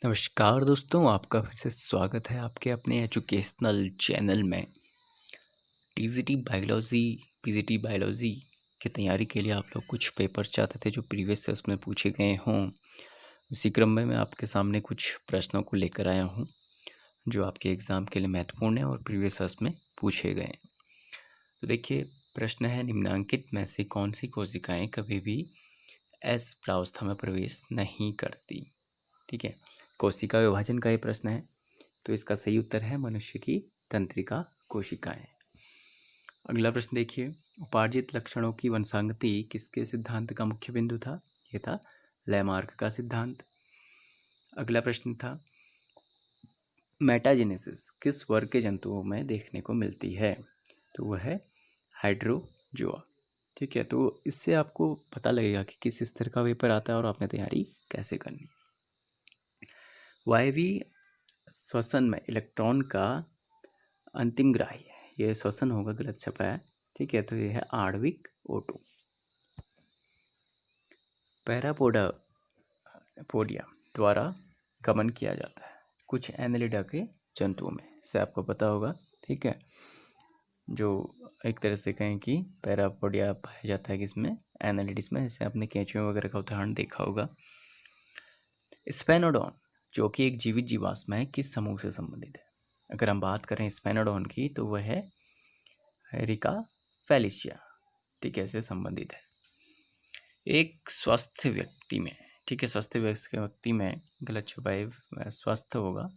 नमस्कार दोस्तों, आपका फिर से स्वागत है आपके अपने एजुकेशनल चैनल में। टीजीटी बायोलॉजी, पीजीटी बायोलॉजी की तैयारी के लिए आप लोग कुछ पेपर चाहते थे जो प्रीवियस ईयर्स में पूछे गए हों। इसी क्रम में मैं आपके सामने कुछ प्रश्नों को लेकर आया हूं जो आपके एग्ज़ाम के लिए महत्वपूर्ण है और प्रीवियस ईयर्स में पूछे गए हैं। तो देखिए, प्रश्न है निम्नांकित में से कौन सी कोशिकाएँ कभी भी एस प्रावस्था में प्रवेश नहीं करती। ठीक है, कोशिका विभाजन का ये प्रश्न है, तो इसका सही उत्तर है मनुष्य की तंत्रिका कोशिकाएं। अगला प्रश्न देखिए, उपार्जित लक्षणों की वंशांगति किसके सिद्धांत का मुख्य बिंदु था? ये था लैमार्क का सिद्धांत। अगला प्रश्न था, मेटाजेनेसिस किस वर्ग के जंतुओं में देखने को मिलती है? तो वह है हाइड्रोजोआ। ठीक है, तो इससे आपको पता लगेगा कि किस स्तर का पेपर आता है और आपने तैयारी कैसे करनी। वायवीय श्वसन में इलेक्ट्रॉन का अंतिम ग्राही है, ये श्वसन होगा, गलत छपा है। ठीक है, तो ये है आणविक O2। पैरापोडिया द्वारा गमन किया जाता है कुछ एनेलिडा के जंतुओं में, से आपको पता होगा। ठीक है, जो एक तरह से कहें कि पैरापोडिया पाया जाता है किसमें, एनेलिडिस में, जैसे आपने केंचुओं वगैरह का उदाहरण देखा होगा। स्पेनोडॉन जो कि एक जीवित जीवाश्म है, किस समूह से संबंधित है? अगर हम बात करें स्पेनोडॉन की तो वह है एरिका फेलिशिया। ठीक है, से संबंधित है। एक स्वस्थ व्यक्ति में, ठीक है, स्वस्थ व्यक्ति में, गलत छपाई, स्वस्थ होगा,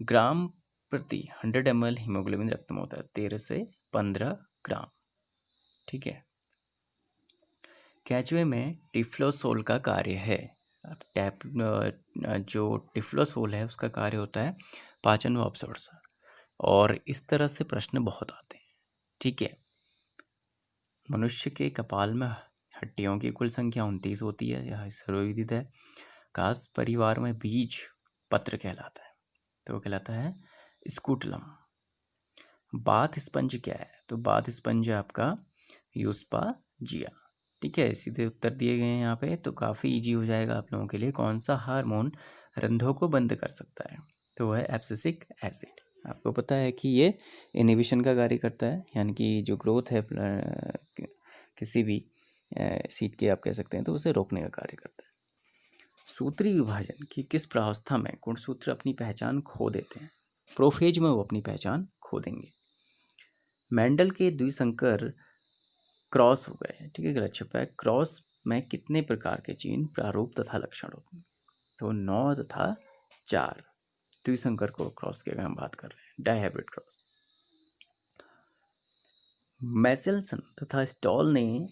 ग्राम प्रति 100 ml हीमोग्लोबिन रक्त में होता है 13 से 15 ग्राम। ठीक है, केंचुए में टिफ्लोसोल का कार्य है। अब जो टिफ्लोसोल है उसका कार्य होता है पाचन व अवशोषण, और इस तरह से प्रश्न बहुत आते हैं। ठीक है, मनुष्य के कपाल में हड्डियों की कुल संख्या 29 होती है, यह सर्वविदित है। घास परिवार में बीज पत्र कहलाता है, तो वो कहलाता है स्कूटलम। बाथ स्पंज क्या है? तो बाथ स्पंज आपका यूस्पाजिया। ठीक है, सीधे उत्तर दिए गए हैं यहाँ पे, तो काफ़ी इजी हो जाएगा आप लोगों के लिए। कौन सा हार्मोन रंध्रों को बंद कर सकता है? तो वह है एब्सिसिक एसिड। आपको पता है कि ये इनहिबिशन का कार्य करता है, यानी कि जो ग्रोथ है किसी भी सीड के, आप कह सकते हैं, तो उसे रोकने का कार्य करता है। सूत्री विभाजन की किस प्रावस्था में गुणसूत्र अपनी पहचान खो देते हैं? प्रोफेज में वो अपनी पहचान खो देंगे। मेंडल के द्विसंकर क्रॉस हो गए, ठीक है, गलत छपा है। क्रॉस में कितने प्रकार के जीन, प्रारूप तथा लक्षण होते हैं? तो 9 तथा 4 द्विसंकर को क्रॉस की अगर हम बात कर रहे हैं, डायहाइब्रिड क्रॉस। मैसेल्सन तथा स्टॉल ने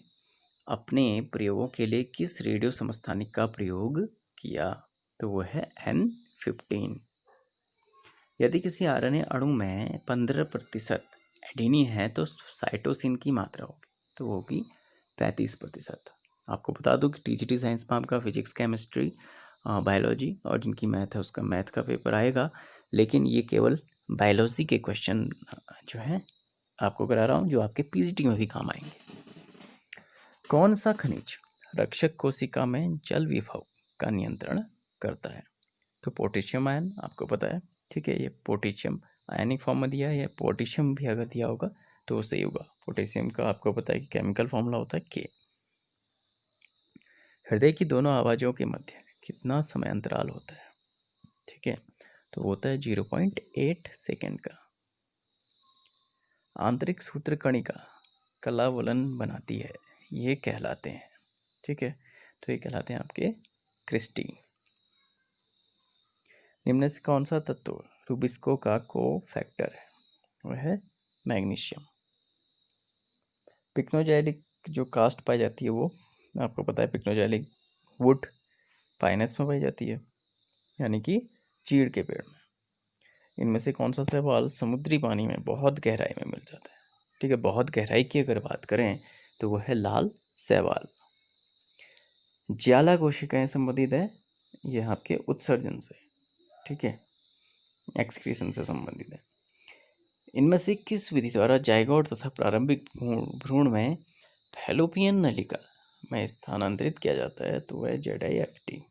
अपने प्रयोगों के लिए किस रेडियो समस्थानिक का प्रयोग किया? तो वो है N15। यदि किसी आरएनए अणु में 15% एडेनिन है तो साइटोसिन की मात्रा होगी, तो वो होगी 35%। आपको बता दूं कि टीजीटी साइंस में आपका फिजिक्स, केमिस्ट्री, बायोलॉजी और जिनकी मैथ है उसका मैथ का पेपर आएगा, लेकिन ये केवल बायोलॉजी के क्वेश्चन जो है आपको करा रहा हूँ, जो आपके पीजीटी में भी काम आएंगे। कौन सा खनिज रक्षक कोशिका में जल विभव का नियंत्रण करता है? तो पोटेशियम आयन, आपको पता है। ठीक है, ये पोटेशियम आयनिक फॉर्म में दिया है, या पोटेशियम भी अगर दिया होगा तो सही होगा। पोटेशियम का आपको पता है कि केमिकल फॉर्मूला होता है K। हृदय की दोनों आवाज़ों के मध्य कितना समय अंतराल होता है? ठीक है, तो होता है 0.8 सेकेंड का। आंतरिक सूत्र कणिका कलावलन बनाती है, ये कहलाते हैं, ठीक है, तो ये कहलाते हैं आपके क्रिस्टी। निम्न से कौन सा तत्व रूबिस्को का को-फैक्टर है? वह है मैग्नीशियम। पिक्नोजेलिक जो कास्ट पाई जाती है वो आपको पता है, पिक्नोजेलिक वुड पाइनस में पाई जाती है, यानी कि चीड़ के पेड़ में। इनमें से कौन सा शैवाल समुद्री पानी में बहुत गहराई में मिल जाता है? ठीक है, बहुत गहराई की अगर बात करें तो वह है लाल शैवाल। ज्वाला कोशिकाएं संबंधित है ये आपके उत्सर्जन से, ठीक है, एक्सक्रीशन से संबंधित है। इनमें से किस विधि द्वारा जाइगोट तथा प्रारंभिक भ्रूण में फैलोपियन नलिका में स्थानांतरित किया जाता है? तो वह ZIFT।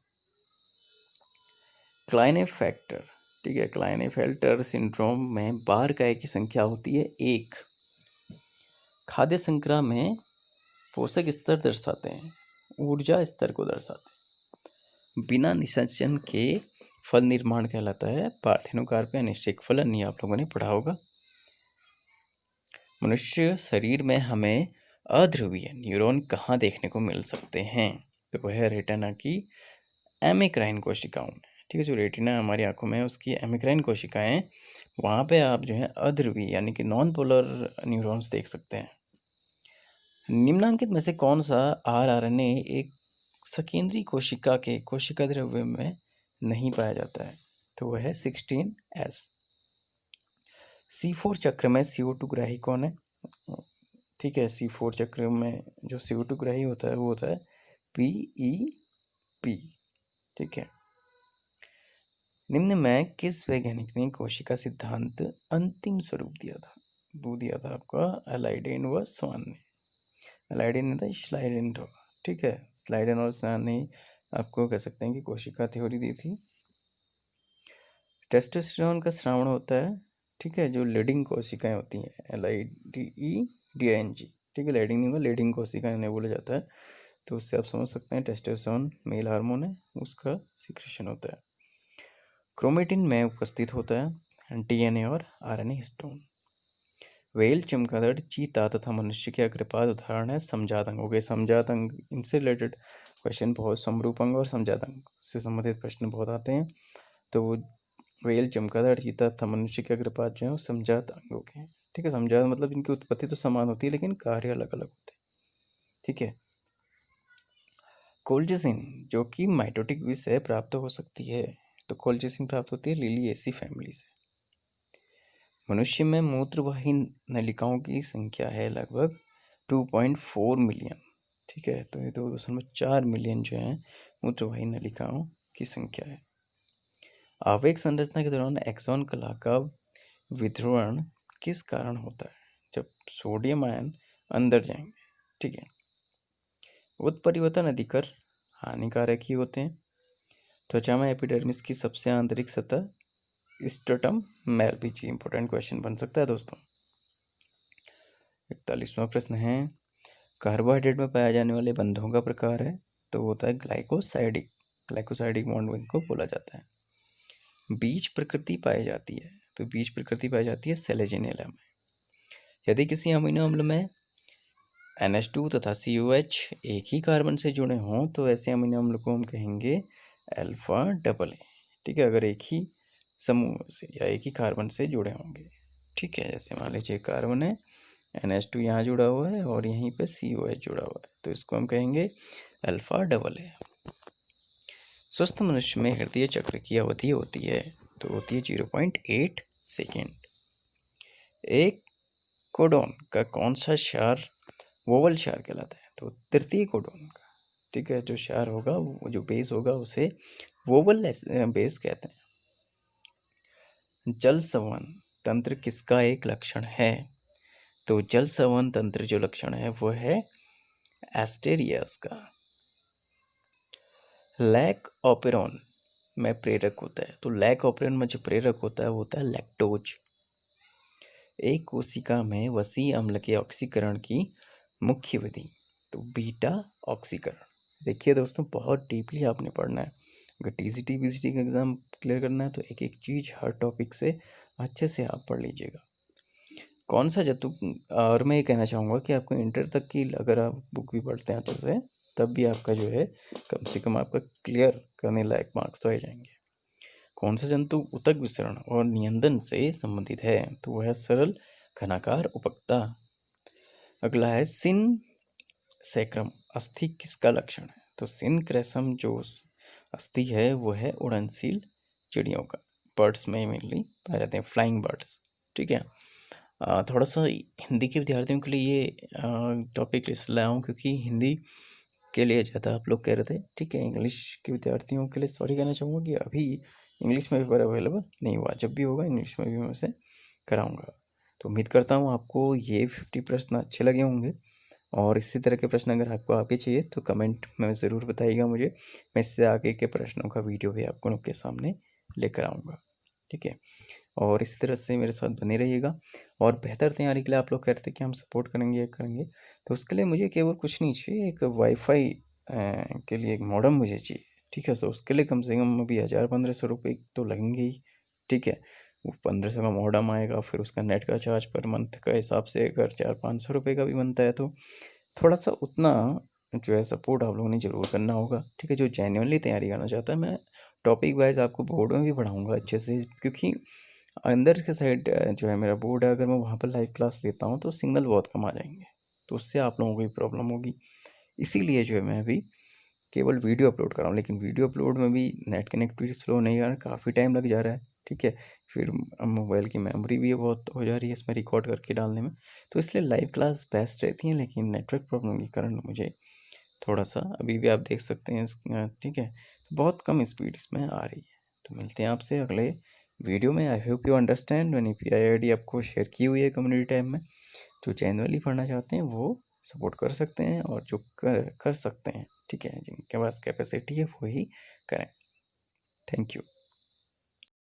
क्लाइनेफेल्टर, ठीक है, क्लाइनेफेल्टर सिंड्रोम में बार काय की संख्या होती है 1। खाद्य श्रृंखला में पोषक स्तर दर्शाते हैं, ऊर्जा स्तर को दर्शाते हैं। बिना निषेचन के फल निर्माण कहलाता है पार्थेनोकार्प या निश्चयिक फलन, ये आप लोगों ने पढ़ा होगा। मनुष्य शरीर में हमें अध्रुवीय न्यूरॉन कहाँ देखने को मिल सकते हैं? तो वह है रेटिना की एमिक्राइन कोशिकाओं में, ठीक है। जो रेटिना हमारी आंखों में है उसकी एमिक्राइन कोशिकाएं, वहाँ पे आप जो है अध्रुवीय यानी कि नॉन पोलर न्यूरॉन्स देख सकते हैं। निम्नांकित में से कौन सा आरआरएनए एक सकेंद्रीय कोशिका के कोशिका द्रव्य में नहीं पाया जाता है? तो वह है 16S। C4 चक्र में CO2 ग्राही कौन है? ठीक है, C4 चक्र में जो CO2 ग्राही होता है वो होता है PEP, ठीक है। निम्न में किस वैज्ञानिक ने कोशिका सिद्धांत अंतिम स्वरूप दिया था? वो दिया था आपका एलाइडेन व स्वान ने। एलाइडेन ने था, स्लाइडेन था, ठीक है। स्लाइडेन और स्वान ने आपको कह सकते हैं कि कोशिका थ्योरी दी थी। टेस्टोस्टेरोन का श्रावण होता है, ठीक है, जो लीडिंग कोशिकाएं होती हैं, LIDEDING, ठीक है। लीडिंग नहीं होगा, लीडिंग कोशिकाएं इन्हें बोला जाता है। तो उससे आप समझ सकते हैं टेस्टोस्टेरोन मेल हार्मोन है, उसका सिक्रेशन होता है। क्रोमेटिन में उपस्थित होता है DNA और RNA हिस्टोन। व्हेल, चमगादड़, चीता तथा मनुष्य के अग्रपाद उदाहरण है समजात अंग हो गए। समजात अंग, इनसे रिलेटेड क्वेश्चन बहुत, समरूप अंग और समजात अंग से संबंधित प्रश्न बहुत आते हैं। तो व्हेल, चमगादड़, चीता तथा मनुष्य के अग्रपाद जो है वो समजात अंगों के हैं, ठीक है। समजात मतलब इनकी उत्पत्ति तो समान होती है लेकिन कार्य अलग अलग होते हैं, ठीक है। कोल्चिसिन जो कि माइटोटिक विष से प्राप्त हो सकती है, तो कोल्चिसिन प्राप्त होती है लिलिएसी फैमिली से। मनुष्य में मूत्रवाही नलिकाओं की संख्या है लगभग 2.4 मिलियन, ठीक है। तो ये 2.4 मिलियन जो है मूत्रवाही नलिकाओं की संख्या है। आवेग संरचना के दौरान एक्सॉन कला का विध्रुवण किस कारण होता है? जब सोडियम आयन अंदर जाएंगे, ठीक है। उत्परिवर्तन अधिकर हानिकारक ही होते हैं। त्वचा में एपिडर्मिस की सबसे आंतरिक सतह स्ट्रेटम मेलविजी, इंपॉर्टेंट क्वेश्चन बन सकता है दोस्तों। 41वां प्रश्न है, कार्बोहाइड्रेट में पाए जाने वाले बंधों का प्रकार है, तो होता है ग्लाइकोसाइडिक। ग्लाइकोसाइडिक बॉन्ड को बोला जाता है। बीज प्रकृति पाई जाती है, तो बीज प्रकृति पाई जाती है सेलेजिनेला में। यदि किसी अमीनो अम्ल में NH2 तथा COH एक ही कार्बन से जुड़े हों तो ऐसे अमीनो अम्ल को हम कहेंगे अल्फा डबल ए, ठीक है। अगर एक ही समूह से या एक ही कार्बन से जुड़े होंगे, ठीक है। जैसे मान लीजिए कार्बन है, NH2 यहाँ जुड़ा हुआ है और यहीं पे COH जुड़ा हुआ है, तो इसको हम कहेंगे अल्फा डबल ए। स्वस्थ मनुष्य में हृदय चक्र की अवधि होती है, तो होती है 0.8 सेकेंड। एक कोडोन का कौन सा क्षार वोवल क्षार कहलाता है? तो तृतीय कोडोन का, ठीक है। जो क्षार होगा, वो जो बेस होगा उसे वोवल बेस कहते हैं। जल संवहन तंत्र किसका एक लक्षण है? तो जल संवहन तंत्र जो लक्षण है वो है एस्टेरियस का। लैक ऑपेरॉन में प्रेरक होता है, तो लैक ऑपेरॉन में जो प्रेरक होता है वो होता है लैक्टोज। एक कोशिका में वसी अम्ल के ऑक्सीकरण की मुख्य विधि, तो बीटा ऑक्सीकरण। देखिए दोस्तों, बहुत डीपली आपने पढ़ना है। अगर TCT BCT का एग्ज़ाम क्लियर करना है तो एक एक चीज़ हर टॉपिक से अच्छे से आप पढ़ लीजिएगा। कौन सा जतु, और मैं ये कहना चाहूँगा कि आपको इंटर तक की अगर आप बुक भी पढ़ते हैं अच्छे से, तब भी आपका जो है कम से कम आपका क्लियर करने लायक मार्क्स तो आ जाएंगे। कौन सा जंतु ऊतक विसरण और नियंत्रण से संबंधित है? तो वह है सरल घनाकार उपकता। अगला है सिन सैक्रम अस्थि किसका लक्षण है? तो सिनक्रैसम जो अस्थि है वो है उड़नशील चिड़ियों का, बर्ड्स में मेनली पाए जाते हैं, फ्लाइंग बर्ड्स, ठीक है। थोड़ा सा हिंदी के विद्यार्थियों के लिए ये टॉपिक इसलिए लाया हूँ क्योंकि हिंदी के लिए ज़्यादा आप लोग कह रहे थे, ठीक है। इंग्लिश के विद्यार्थियों के लिए सॉरी कहना चाहूँगा कि अभी इंग्लिश में पेपर अवेलेबल नहीं हुआ, जब भी होगा इंग्लिश में भी मैं उसे कराऊँगा। तो उम्मीद करता हूँ आपको ये 50 प्रश्न अच्छे लगे होंगे, और इसी तरह के प्रश्न अगर आपको आगे चाहिए तो कमेंट में ज़रूर बताइएगा मुझे। मैं इससे आगे के प्रश्नों का वीडियो भी आपको लोग के सामने लेकर आऊँगा, ठीक है। और इसी तरह से मेरे साथ बने रहिएगा। और बेहतर तैयारी के लिए आप लोग कहते हैं कि हम सपोर्ट करेंगे, ये करेंगे, तो उसके लिए मुझे केवल कुछ नहीं चाहिए, एक वाईफ़ाई के लिए एक मॉडेम मुझे चाहिए, ठीक है। तो उसके लिए कम से कम अभी 1000-1500 रुपए तो लगेंगे ही, ठीक है। वो 1500 का मॉडेम आएगा, फिर उसका नेट का चार्ज पर मंथ का हिसाब से अगर 400-500 रुपए का भी बनता है, तो थोड़ा-सा उतना जो है सपोर्ट आप लोगों ने ज़रूर करना होगा, ठीक है। जो जेन्युइनली तैयारी करना चाहता है, मैं टॉपिक वाइज़ आपको बोर्ड में भी पढ़ाऊँगा अच्छे से, क्योंकि अंदर के साइड जो है मेरा बोर्ड है, अगर मैं वहाँ पर लाइव क्लास लेता हूँ तो सिग्नल बहुत कम आ जाएँगे, तो उससे आप लोगों को भी प्रॉब्लम होगी। इसीलिए जो है मैं अभी केवल वीडियो अपलोड कर रहा हूँ, लेकिन वीडियो अपलोड में भी नेट कनेक्टिविटी स्लो नहीं आ रहा है, काफ़ी टाइम लग जा रहा है, ठीक है। फिर मोबाइल की मेमोरी भी बहुत हो जा रही है इसमें रिकॉर्ड करके डालने में, तो इसलिए लाइव क्लास बेस्ट रहती है, लेकिन नेटवर्क प्रॉब्लम के कारण मुझे थोड़ा-सा अभी भी आप देख सकते हैं ठीक है, बहुत कम स्पीड इसमें आ रही है। तो मिलते हैं आपसे अगले वीडियो में। I hope you understand. मैंने यूपीआई आईडी आपको शेयर की हुई है कम्युनिटी टैब में। जो जेनुइनली पढ़ना चाहते हैं वो सपोर्ट कर सकते हैं, और जो कर सकते हैं, ठीक है, जिनके पास कैपेसिटी है वो ही करें। Thank you.